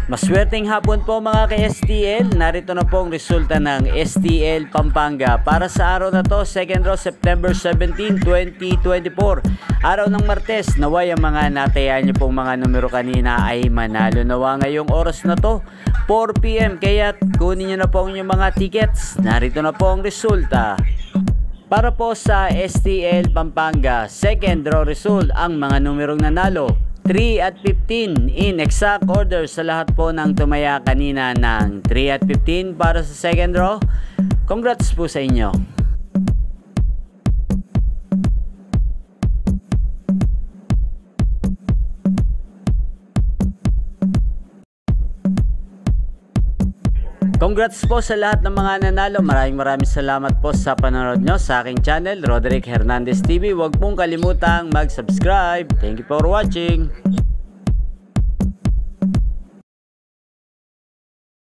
Maswerteng hapon po mga ka-STL. Narito na po ang resulta ng STL Pampanga para sa araw na to, second row, September 17, 2024. Araw ng Martes, naway ang mga natayaan niyo pong mga numero kanina ay manalo nawa ngayong oras na to, 4 PM. Kaya kunin niyo na po ang inyong mga tickets. Narito na po ang resulta. Para po sa STL Pampanga, second row result, ang mga numerong nanalo 3 at 15 in exact order sa lahat po ng tumaya kanina ng 3 at 15 para sa second row. Congrats po sa inyo. Congrats po sa lahat ng mga nanalo. Maraming salamat po sa panonood nyo sa aking channel, Roderick Hernandez TV. Huwag pong kalimutang mag-subscribe. Thank you for watching.